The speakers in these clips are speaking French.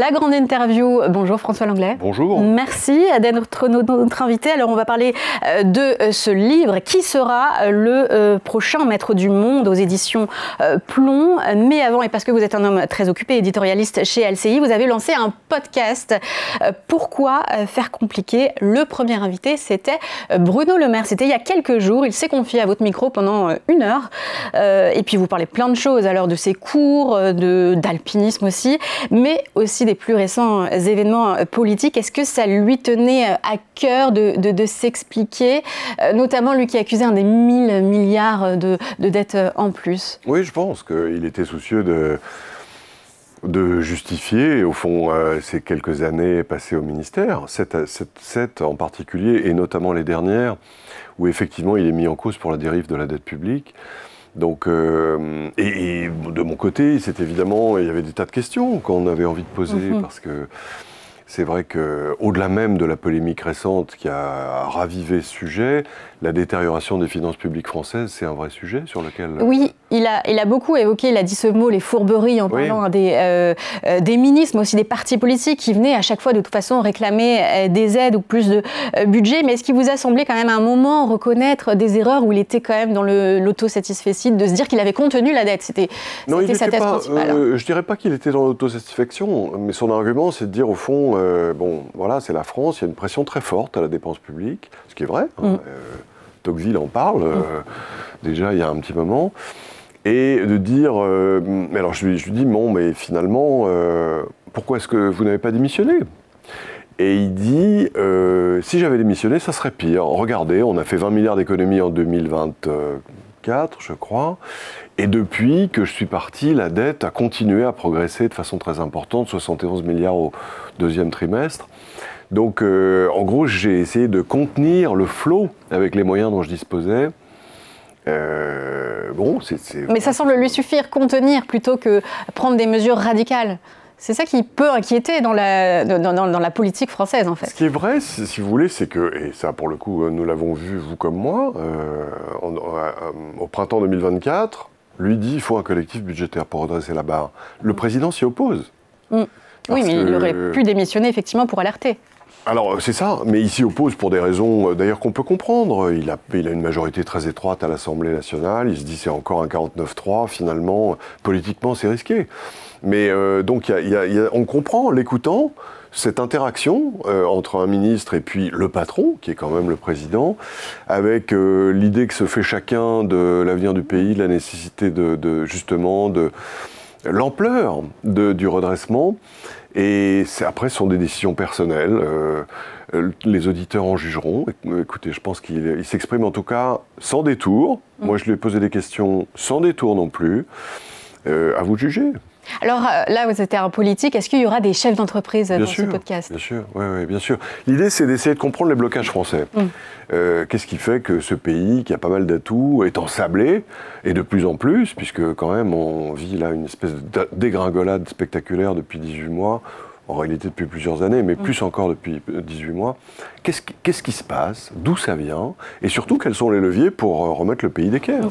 La grande interview. Bonjour François Langlais. Bonjour. Merci d'être notre invité. Alors on va parler de ce livre qui sera le prochain Maître du Monde aux éditions Plomb. Mais avant, et parce que vous êtes un homme très occupé, éditorialiste chez LCI, vous avez lancé un podcast. Pourquoi faire compliqué? Le premier invité, c'était Bruno Le Maire. C'était il y a quelques jours. Il s'est confié à votre micro pendant 1 heure. Et puis vous parlez plein de choses, alors de ses cours, d'alpinisme aussi, mais aussi des plus récents événements politiques. Est-ce que ça lui tenait à cœur de s'expliquer, notamment lui qui accusait un des 1000 milliards de dettes en plus? Oui, je pense qu'il était soucieux de justifier, au fond, ces quelques années passées au ministère, 7 en particulier, et notamment les dernières, où effectivement il est mis en cause pour la dérive de la dette publique. Donc, et de mon côté, c'est évidemment, il y avait des tas de questions qu'on avait envie de poser, parce que c'est vrai qu'au-delà même de la polémique récente qui a ravivé ce sujet, la détérioration des finances publiques françaises, c'est un vrai sujet sur lequel... Oui, il a beaucoup évoqué, il a dit ce mot, les fourberies, en parlant des ministres, mais aussi des partis politiques qui venaient à chaque fois de toute façon réclamer des aides ou plus de budget. Mais est-ce qu'il vous a semblé quand même à un moment reconnaître des erreurs où il était quand même dans l'autosatisfecit, de se dire qu'il avait contenu la dette? C'était sa thèse principale. Je dirais pas qu'il était dans l'autosatisfaction, mais son argument, c'est de dire au fond, bon, voilà, c'est la France, il y a une pression très forte à la dépense publique, ce qui est vrai. Tocqueville en parle, déjà il y a un petit moment, et de dire, alors je lui dis, bon, mais finalement, pourquoi est-ce que vous n'avez pas démissionné? Et il dit, si j'avais démissionné, ça serait pire. Regardez, on a fait 20 milliards d'économies en 2024, je crois, et depuis que je suis parti, la dette a continué à progresser de façon très importante, 71 milliards au 2e trimestre. Donc, en gros, j'ai essayé de contenir le flot avec les moyens dont je disposais. Mais ça semble lui suffire, contenir, plutôt que prendre des mesures radicales. C'est ça qui peut inquiéter dans la politique française, en fait. Ce qui est vrai, si vous voulez, c'est que, et ça, pour le coup, nous l'avons vu, vous comme moi, au printemps 2024, lui dit il faut un collectif budgétaire pour redresser la barre. Le président s'y oppose. Oui, mais il aurait pu démissionner, effectivement, pour alerter. Alors, c'est ça, mais il s'y oppose pour des raisons, d'ailleurs, qu'on peut comprendre. Il a une majorité très étroite à l'Assemblée nationale, il se dit c'est encore un 49-3, finalement, politiquement, c'est risqué. Mais donc, on comprend, l'écoutant, cette interaction entre un ministre et puis le patron, qui est quand même le président, avec l'idée que se fait chacun de l'avenir du pays, de la nécessité justement de l'ampleur du redressement. Et après, ce sont des décisions personnelles. Les auditeurs en jugeront. Écoutez, je pense qu'il s'exprime en tout cas sans détour. Moi, je lui ai posé des questions sans détour non plus. À vous de juger. Alors là, vous êtes un politique. Est-ce qu'il y aura des chefs d'entreprise dans ce podcast? Bien sûr, oui, bien sûr. L'idée, c'est d'essayer de comprendre les blocages français. Qu'est-ce qui fait que ce pays, qui a pas mal d'atouts, est ensablé, et de plus en plus, puisque quand même, on vit là une espèce de dégringolade spectaculaire depuis 18 mois, en réalité depuis plusieurs années, mais plus encore depuis 18 mois. Qu'est-ce qui se passe? D'où ça vient? Et surtout, quels sont les leviers pour remettre le pays d'équerre?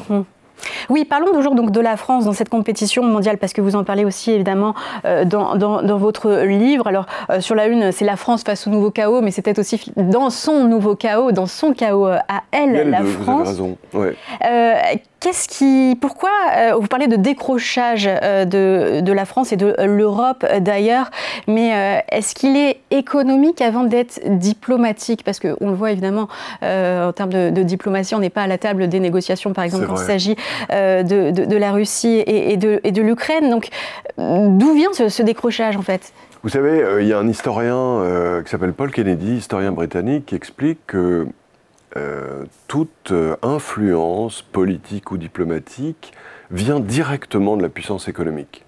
Oui, parlons toujours donc de la France dans cette compétition mondiale, parce que vous en parlez aussi évidemment dans votre livre. Alors sur la une, c'est la France face au nouveau chaos, mais c'est peut-être aussi dans son nouveau chaos, dans son chaos à elle, la France. Vous avez raison. Ouais. Pourquoi vous parlez de décrochage de la France et de l'Europe d'ailleurs, mais est-ce qu'il est économique avant d'être diplomatique? Parce qu'on le voit évidemment en termes de diplomatie, on n'est pas à la table des négociations, par exemple, quand il s'agit de la Russie et de l'Ukraine. Donc d'où vient ce décrochage en fait? Vous savez, il y a un historien qui s'appelle Paul Kennedy, historien britannique, qui explique que toute influence politique ou diplomatique vient directement de la puissance économique.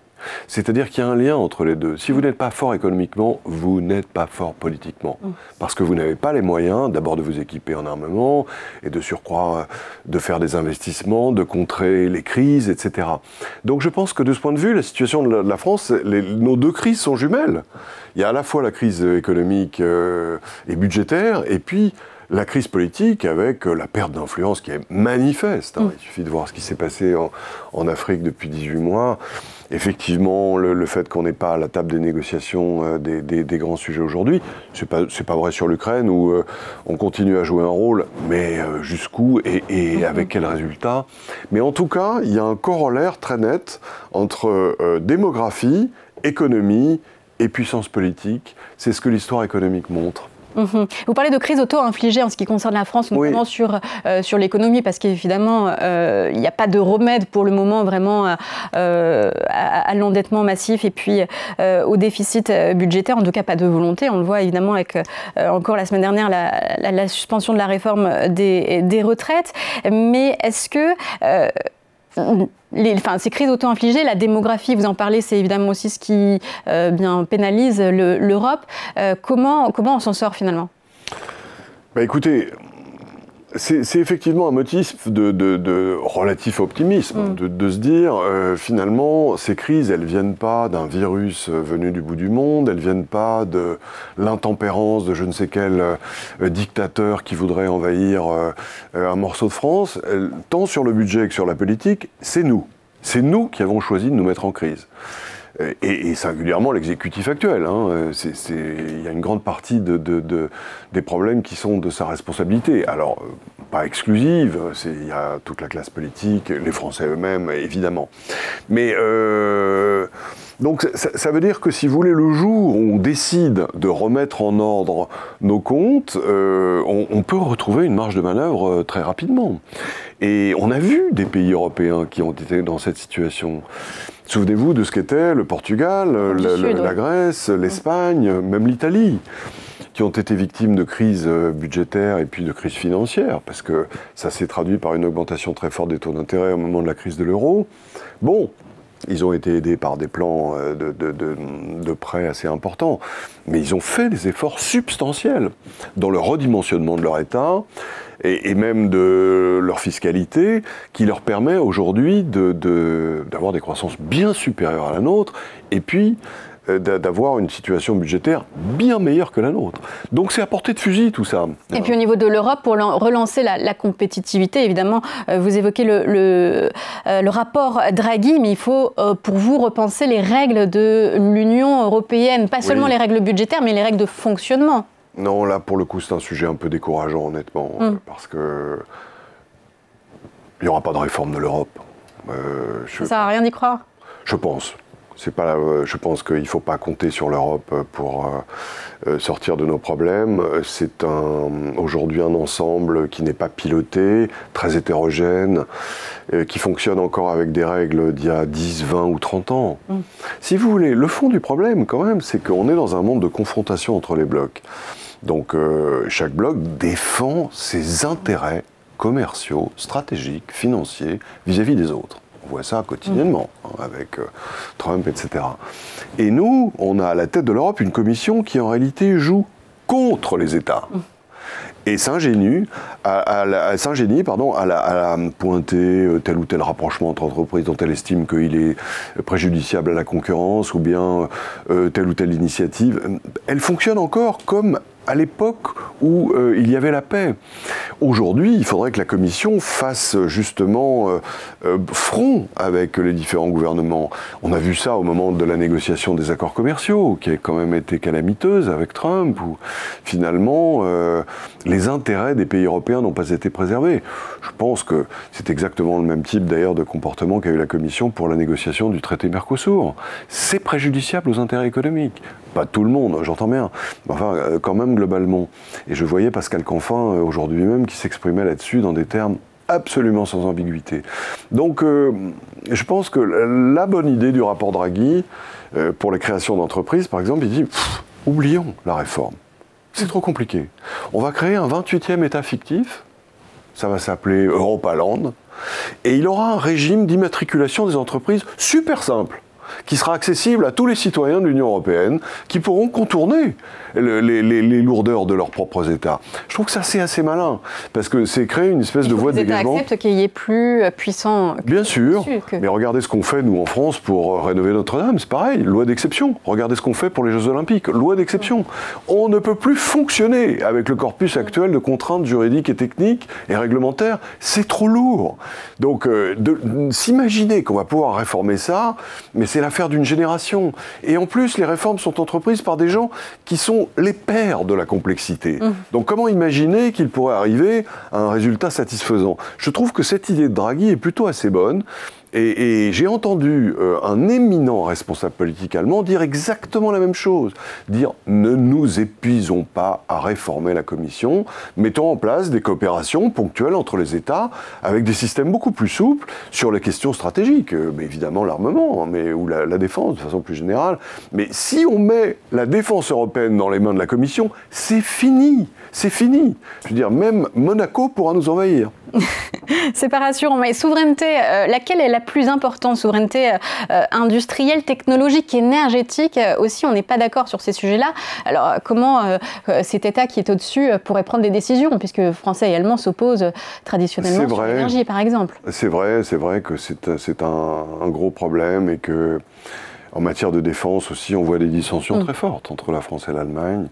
C'est-à-dire qu'il y a un lien entre les deux. Si vous n'êtes pas fort économiquement, vous n'êtes pas fort politiquement. Parce que vous n'avez pas les moyens, d'abord de vous équiper en armement, et de surcroît de faire des investissements, de contrer les crises, etc. Donc je pense que de ce point de vue, la situation de la France, nos deux crises sont jumelles. Il y a à la fois la crise économique et budgétaire, et puis la crise politique avec la perte d'influence qui est manifeste. Il suffit de voir ce qui s'est passé en Afrique depuis 18 mois. Effectivement, le fait qu'on n'est pas à la table des négociations des grands sujets aujourd'hui, c'est pas vrai sur l'Ukraine où on continue à jouer un rôle, mais jusqu'où et avec quel résultat. Mais en tout cas, il y a un corollaire très net entre démographie, économie et puissance politique. C'est ce que l'histoire économique montre. Vous parlez de crise auto-infligée en ce qui concerne la France, notamment sur l'économie, parce qu'évidemment, il n'y a pas de remède pour le moment vraiment à l'endettement massif et puis au déficit budgétaire, en tout cas pas de volonté. On le voit évidemment avec encore la semaine dernière la suspension de la réforme des retraites. Mais est-ce que... ces crises auto-infligées, la démographie, vous en parlez, c'est évidemment aussi ce qui pénalise l'Europe. Comment on s'en sort finalement ? Écoutez, c'est effectivement un motif de relatif optimisme, de se dire finalement ces crises, elles viennent pas d'un virus venu du bout du monde, elles viennent pas de l'intempérance de je ne sais quel dictateur qui voudrait envahir un morceau de France. Tant sur le budget que sur la politique, c'est nous. C'est nous qui avons choisi de nous mettre en crise. Et singulièrement l'exécutif actuel. Il y a une grande partie des problèmes qui sont de sa responsabilité. Alors, pas exclusive, il y a toute la classe politique, les Français eux-mêmes, évidemment. Mais donc ça veut dire que si vous voulez, le jour où on décide de remettre en ordre nos comptes, on peut retrouver une marge de manœuvre très rapidement. Et on a vu des pays européens qui ont été dans cette situation. Souvenez-vous de ce qu'était le Portugal, la Grèce, l'Espagne, même l'Italie, qui ont été victimes de crises budgétaires et puis de crises financières, parce que ça s'est traduit par une augmentation très forte des taux d'intérêt au moment de la crise de l'euro. Bon, ils ont été aidés par des plans de prêts assez importants, mais ils ont fait des efforts substantiels dans le redimensionnement de leur État, et même de leur fiscalité, qui leur permet aujourd'hui d'avoir des croissances bien supérieures à la nôtre, et puis d'avoir une situation budgétaire bien meilleure que la nôtre. Donc c'est à portée de fusil tout ça. Et puis au niveau de l'Europe, pour relancer la compétitivité, évidemment, vous évoquez le rapport Draghi, mais il faut pour vous repenser les règles de l'Union européenne, pas seulement les règles budgétaires, mais les règles de fonctionnement. Non, là, pour le coup, c'est un sujet un peu décourageant, honnêtement, parce que il n'y aura pas de réforme de l'Europe. Ça sert à rien d'y croire ? Je pense. Je pense qu'il ne faut pas compter sur l'Europe pour sortir de nos problèmes. C'est aujourd'hui un ensemble qui n'est pas piloté, très hétérogène, qui fonctionne encore avec des règles d'il y a 10, 20 ou 30 ans. Si vous voulez, le fond du problème, quand même, c'est qu'on est dans un monde de confrontation entre les blocs. Donc chaque bloc défend ses intérêts commerciaux, stratégiques, financiers, vis-à-vis des autres. On voit ça quotidiennement, avec Trump, etc. Et nous, on a à la tête de l'Europe une commission qui en réalité joue contre les États. Et s'ingénie à pointer tel ou tel rapprochement entre entreprises dont elle estime qu'il est préjudiciable à la concurrence, ou bien telle ou telle initiative. Elle fonctionne encore comme à l'époque où il y avait la paix. Aujourd'hui, il faudrait que la Commission fasse justement front avec les différents gouvernements. On a vu ça au moment de la négociation des accords commerciaux, qui a quand même été calamiteuse avec Trump, où finalement les intérêts des pays européens n'ont pas été préservés. Je pense que c'est exactement le même type d'ailleurs de comportement qu'a eu la Commission pour la négociation du traité Mercosur. C'est préjudiciable aux intérêts économiques. Pas tout le monde, j'entends bien, mais enfin quand même globalement. Et je voyais Pascal Canfin aujourd'hui même qui s'exprimait là-dessus dans des termes absolument sans ambiguïté. Donc je pense que la bonne idée du rapport Draghi pour la création d'entreprises, par exemple, il dit oublions la réforme. C'est trop compliqué. On va créer un 28e État fictif, ça va s'appeler Europaland, et il aura un régime d'immatriculation des entreprises super simple. qui sera accessible à tous les citoyens de l'Union européenne, qui pourront contourner les lourdeurs de leurs propres États. Je trouve que ça, c'est assez malin, parce que c'est créer une espèce de voie de dégagement. Les États acceptent qu'il y ait plus puissant. Bien sûr, mais regardez ce qu'on fait, nous, en France, pour rénover Notre-Dame, c'est pareil, loi d'exception. Regardez ce qu'on fait pour les Jeux Olympiques, loi d'exception. On ne peut plus fonctionner avec le corpus actuel de contraintes juridiques et techniques et réglementaires, c'est trop lourd. Donc, s'imaginer qu'on va pouvoir réformer ça, mais c'est l'affaire d'une génération. Et en plus, les réformes sont entreprises par des gens qui sont les pères de la complexité. Donc, comment imaginer qu'il pourrait arriver à un résultat satisfaisant? Je trouve que cette idée de Draghi est plutôt assez bonne. Et j'ai entendu un éminent responsable politique allemand dire exactement la même chose. Dire « ne nous épuisons pas à réformer la Commission, mettons en place des coopérations ponctuelles entre les États avec des systèmes beaucoup plus souples sur les questions stratégiques, mais évidemment l'armement, ou la défense de façon plus générale. Mais si on met la défense européenne dans les mains de la Commission, c'est fini, c'est fini. Je veux dire, même Monaco pourra nous envahir. » C'est pas rassurant, mais souveraineté, laquelle est la plus importante? Souveraineté industrielle, technologique, énergétique aussi, on n'est pas d'accord sur ces sujets-là. Alors comment cet État qui est au-dessus pourrait prendre des décisions, puisque Français et Allemands s'opposent traditionnellement sur l'énergie, par exemple? C'est vrai que c'est un gros problème et que en matière de défense aussi, on voit des dissensions très fortes entre la France et l'Allemagne.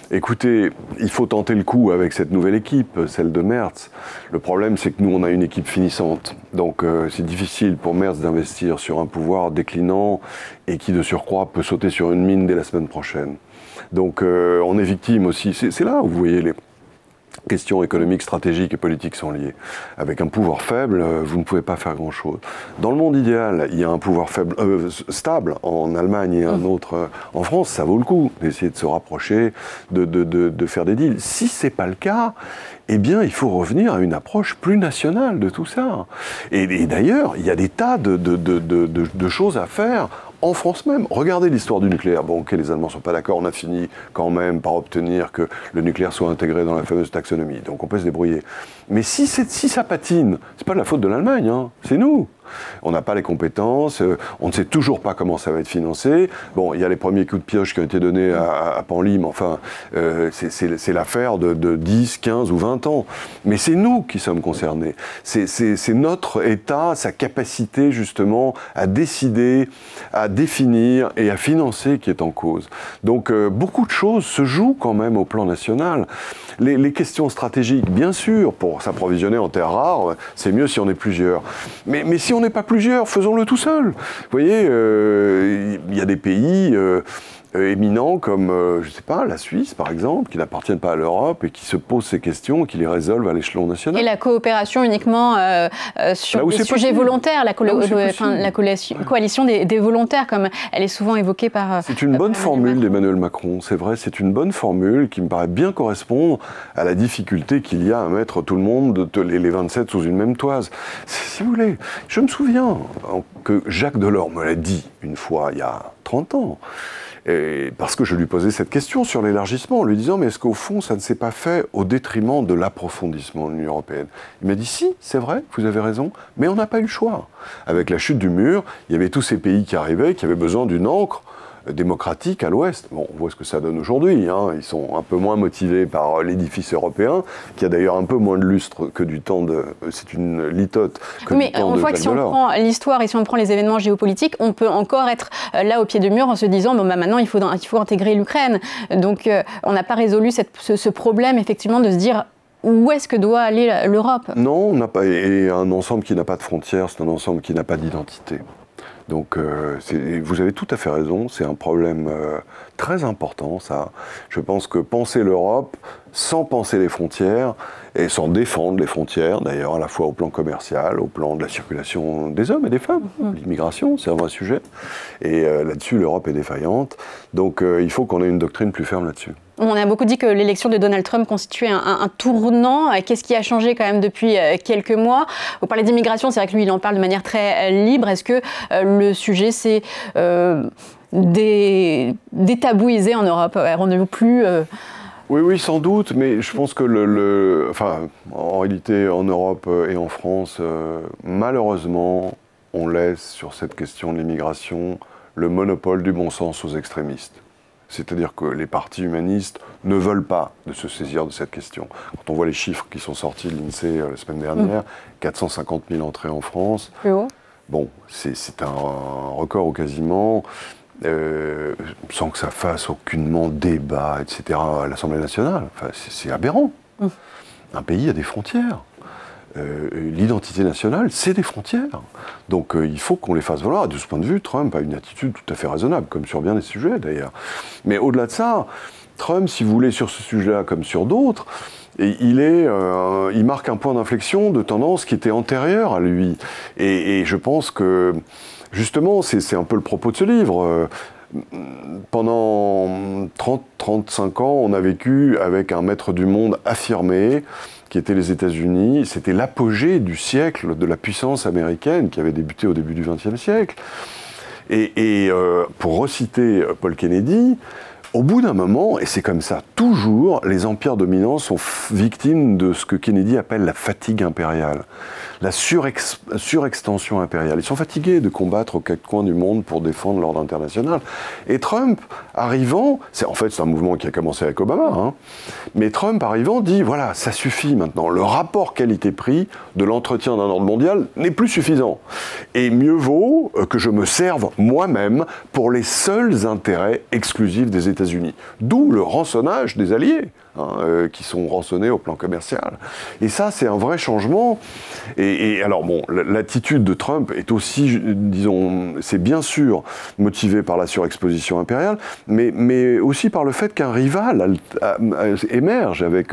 Écoutez, il faut tenter le coup avec cette nouvelle équipe, celle de Merz. Le problème, c'est que nous, on a une équipe finissante. Donc, c'est difficile pour Merz d'investir sur un pouvoir déclinant et qui, de surcroît, peut sauter sur une mine dès la semaine prochaine. Donc, on est victime aussi. C'est là où vous voyez les questions économiques, stratégiques et politiques sont liées. Avec un pouvoir faible, vous ne pouvez pas faire grand-chose. Dans le monde idéal, il y a un pouvoir faible, stable en Allemagne et un autre en France. Ça vaut le coup d'essayer de se rapprocher, de faire des deals. Si ce n'est pas le cas, eh bien, il faut revenir à une approche plus nationale de tout ça. Et d'ailleurs, il y a des tas de choses à faire en France même. Regardez l'histoire du nucléaire. Bon, ok, les Allemands ne sont pas d'accord, on a fini quand même par obtenir que le nucléaire soit intégré dans la fameuse taxonomie. Donc on peut se débrouiller. Mais si ça patine, c'est pas de la faute de l'Allemagne, hein, c'est nous. On n'a pas les compétences, on ne sait toujours pas comment ça va être financé. Bon, il y a les premiers coups de pioche qui ont été donnés à Penly, mais enfin, c'est l'affaire de 10, 15 ou 20 ans. Mais c'est nous qui sommes concernés. C'est notre État, sa capacité justement à décider, à définir et à financer qui est en cause. Donc, beaucoup de choses se jouent quand même au plan national. Les questions stratégiques, bien sûr, pour s'approvisionner en terres rares, c'est mieux si on est plusieurs. Mais si on n'est pas plusieurs, faisons-le tout seul. Vous voyez, il y a des pays éminents comme, je ne sais pas, la Suisse, par exemple, qui n'appartiennent pas à l'Europe et qui se posent ces questions et qui les résolvent à l'échelon national. Et la coopération uniquement sur des sujets volontaires, la coalition des volontaires, comme elle est souvent évoquée par... C'est une bonne formule d'Emmanuel Macron, c'est vrai, c'est une bonne formule qui me paraît bien correspondre à la difficulté qu'il y a à mettre tout le monde, les 27 sous une même toise. Si vous voulez, je me souviens que Jacques Delors me l'a dit une fois, il y a 30 ans, parce que je lui posais cette question sur l'élargissement, en lui disant « mais est-ce qu'au fond, ça ne s'est pas fait au détriment de l'approfondissement de l'Union européenne ?» Il m'a dit « si, c'est vrai, vous avez raison, mais on n'a pas eu le choix. » Avec la chute du mur, il y avait tous ces pays qui arrivaient, qui avaient besoin d'une ancre démocratique à l'Ouest. Bon, on voit ce que ça donne aujourd'hui, hein. Ils sont un peu moins motivés par l'édifice européen, qui a d'ailleurs un peu moins de lustre que du temps de... C'est une litote que du temps de Jacques Delors. Mais on voit que si on prend l'histoire et si on prend les événements géopolitiques, on peut encore être là au pied du mur en se disant bon, bah, maintenant il faut intégrer l'Ukraine. Donc on n'a pas résolu ce problème effectivement de se dire où est-ce que doit aller l'Europe? Non, on n'a pas. Et un ensemble qui n'a pas de frontières, c'est un ensemble qui n'a pas d'identité. Donc, vous avez tout à fait raison, c'est un problème très important, ça. Je pense que penser l'Europe sans penser les frontières et sans défendre les frontières, d'ailleurs, à la fois au plan commercial, au plan de la circulation des hommes et des femmes. L'immigration, c'est un vrai sujet. Et là-dessus, l'Europe est défaillante. Donc, il faut qu'on ait une doctrine plus ferme là-dessus. On a beaucoup dit que l'élection de Donald Trump constituait un tournant. Qu'est-ce qui a changé quand même depuis quelques mois? Vous parlez d'immigration, c'est vrai que lui, il en parle de manière très libre. Est-ce que le sujet s'est détabouisé en Europe? Rendez-vous plus... Oui, sans doute, mais je pense que en réalité, en Europe et en France, malheureusement, on laisse sur cette question de l'immigration le monopole du bon sens aux extrémistes. C'est-à-dire que les partis humanistes ne veulent pas de se saisir de cette question. Quand on voit les chiffres qui sont sortis de l'INSEE la semaine dernière, 450 000 entrées en France, bon, c'est un record au quasiment, sans que ça fasse aucunement débat, etc. à l'Assemblée nationale. Enfin, c'est aberrant. Un pays a des frontières. L'identité nationale, c'est des frontières. Donc il faut qu'on les fasse valoir. Et de ce point de vue, Trump a une attitude tout à fait raisonnable, comme sur bien des sujets d'ailleurs. Mais au-delà de ça, Trump, si vous voulez, sur ce sujet-là comme sur d'autres, il marque un point d'inflexion de tendance qui était antérieure à lui. Et je pense que, justement, c'est un peu le propos de ce livre. Pendant 30-35 ans, on a vécu avec un maître du monde affirmé, qui étaient les États-Unis. C'était l'apogée du siècle de la puissance américaine qui avait débuté au début du XXe siècle. Et pour reciter Paul Kennedy, au bout d'un moment, et c'est comme ça toujours, les empires dominants sont victimes de ce que Kennedy appelle la fatigue impériale, la surextension impériale. Ils sont fatigués de combattre aux quatre coins du monde pour défendre l'ordre international. Et Trump, arrivant, c'est un mouvement qui a commencé avec Obama, hein, mais Trump, arrivant, dit, voilà, ça suffit maintenant. Le rapport qualité-prix de l'entretien d'un ordre mondial n'est plus suffisant. Et mieux vaut que je me serve moi-même pour les seuls intérêts exclusifs des États-Unis. D'où le rançonnage des alliés, qui sont rançonnés au plan commercial. Et ça, c'est un vrai changement. Et alors, bon, l'attitude de Trump est aussi, disons, c'est bien sûr motivé par la surexposition impériale, mais aussi par le fait qu'un rival émerge avec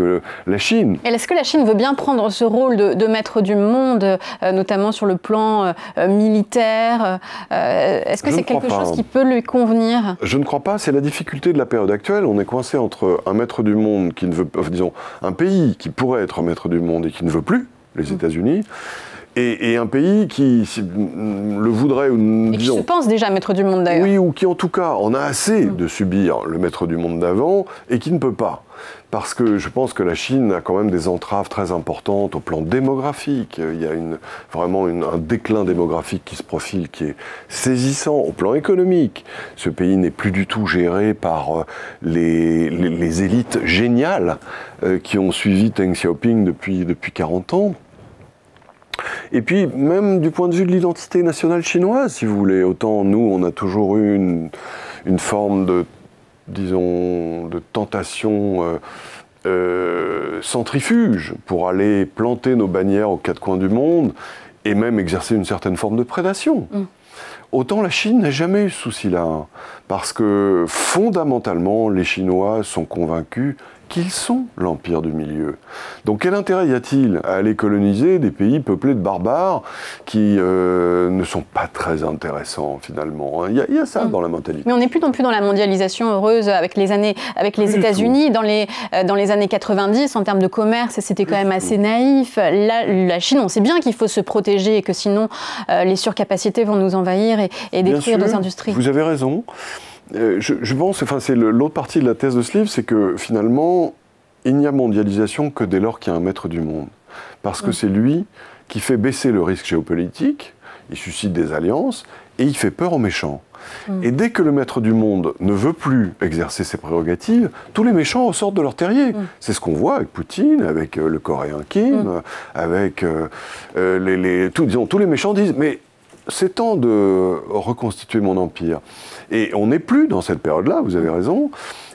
la Chine. Et est-ce que la Chine veut bien prendre ce rôle de maître du monde, notamment sur le plan militaire? Est-ce que c'est quelque chose qui peut lui convenir? Je ne crois pas. C'est la difficulté de la période actuelle. On est coincé entre un maître du monde qui ne veut pas, disons, un pays qui pourrait être maître du monde et qui ne veut plus, les États-Unis, et un pays qui le voudrait, ou et qui se pense déjà maître du monde d'ailleurs. Oui, ou qui en tout cas en a assez de subir le maître du monde d'avant et qui ne peut pas. Parce que je pense que la Chine a quand même des entraves très importantes au plan démographique. Il y a vraiment un déclin démographique qui se profile, qui est saisissant au plan économique. Ce pays n'est plus du tout géré par les élites géniales qui ont suivi Deng Xiaoping depuis 40 ans. Et puis, même du point de vue de l'identité nationale chinoise, si vous voulez, autant nous, on a toujours eu une forme de, disons, de tentation centrifuge pour aller planter nos bannières aux quatre coins du monde et même exercer une certaine forme de prédation. Autant la Chine n'a jamais eu ce souci-là, parce que fondamentalement, les Chinois sont convaincus qu'ils sont l'empire du milieu. Donc quel intérêt y a-t-il à aller coloniser des pays peuplés de barbares qui ne sont pas très intéressants finalement? Il y a ça dans la mentalité. Mais on n'est plus non plus dans la mondialisation heureuse avec les États-Unis. Dans les années 90, en termes de commerce, c'était quand même assez naïf. Là, la Chine, on sait bien qu'il faut se protéger et que sinon les surcapacités vont nous envahir et détruire nos industries. Vous avez raison. Je pense, enfin c'est l'autre partie de la thèse de ce livre, c'est que finalement, il n'y a mondialisation que dès lors qu'il y a un maître du monde. Parce que c'est lui qui fait baisser le risque géopolitique, il suscite des alliances, et il fait peur aux méchants. Et dès que le maître du monde ne veut plus exercer ses prérogatives, tous les méchants ressortent de leur terrier. C'est ce qu'on voit avec Poutine, avec le Coréen Kim, avec tous les méchants disent « mais c'est temps de reconstituer mon empire ». Et on n'est plus dans cette période-là, vous avez raison.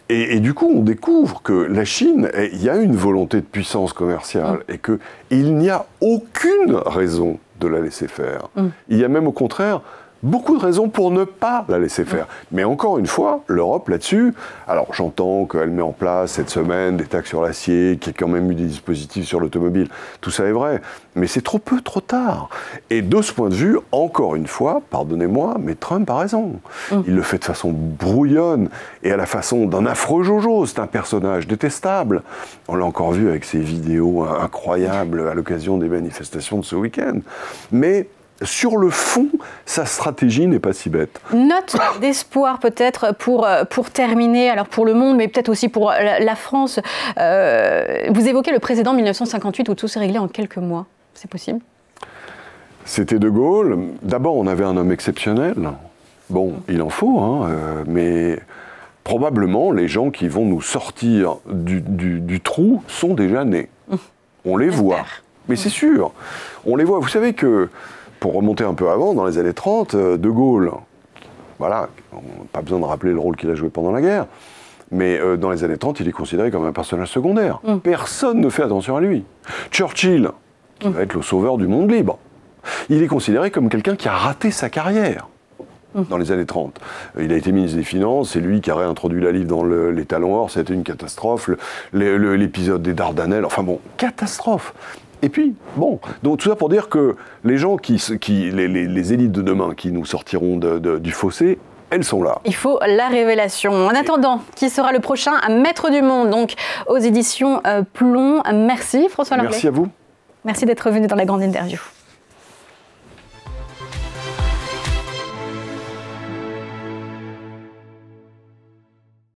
Et du coup, on découvre que la Chine, il y a une volonté de puissance commerciale et qu'il n'y a aucune raison de la laisser faire. Il y a même au contraire beaucoup de raisons pour ne pas la laisser faire. Mais encore une fois, l'Europe là-dessus, alors j'entends qu'elle met en place cette semaine des taxes sur l'acier, qu'il y a quand même eu des dispositifs sur l'automobile, tout ça est vrai, mais c'est trop peu, trop tard. Et de ce point de vue, encore une fois, pardonnez-moi, mais Trump a raison. Il le fait de façon brouillonne et à la façon d'un affreux Jojo, c'est un personnage détestable. On l'a encore vu avec ses vidéos incroyables à l'occasion des manifestations de ce week-end. Mais sur le fond, sa stratégie n'est pas si bête. Note d'espoir peut-être pour terminer, alors pour le monde, mais peut-être aussi pour la France. Vous évoquez le précédent 1958 où tout s'est réglé en quelques mois. C'est possible? C'était De Gaulle. D'abord, on avait un homme exceptionnel. Bon, il en faut, hein, mais probablement les gens qui vont nous sortir du trou sont déjà nés. On les voit. Mais c'est sûr, on les voit. Vous savez que, pour remonter un peu avant, dans les années 30, De Gaulle, voilà, pas besoin de rappeler le rôle qu'il a joué pendant la guerre, mais dans les années 30, il est considéré comme un personnage secondaire. Personne ne fait attention à lui. Churchill, qui va être le sauveur du monde libre, il est considéré comme quelqu'un qui a raté sa carrière dans les années 30. Il a été ministre des Finances, c'est lui qui a réintroduit la livre dans les talons or, c'était une catastrophe, l'épisode des Dardanelles, enfin bon, catastrophe. Et puis, bon, donc tout ça pour dire que les gens les élites de demain qui nous sortiront du fossé, elles sont là. Il faut la révélation. En attendant, qui sera le prochain maître du monde, donc aux éditions Plomb. Merci François Lenglet. Merci à vous. Merci d'être venu dans la grande interview.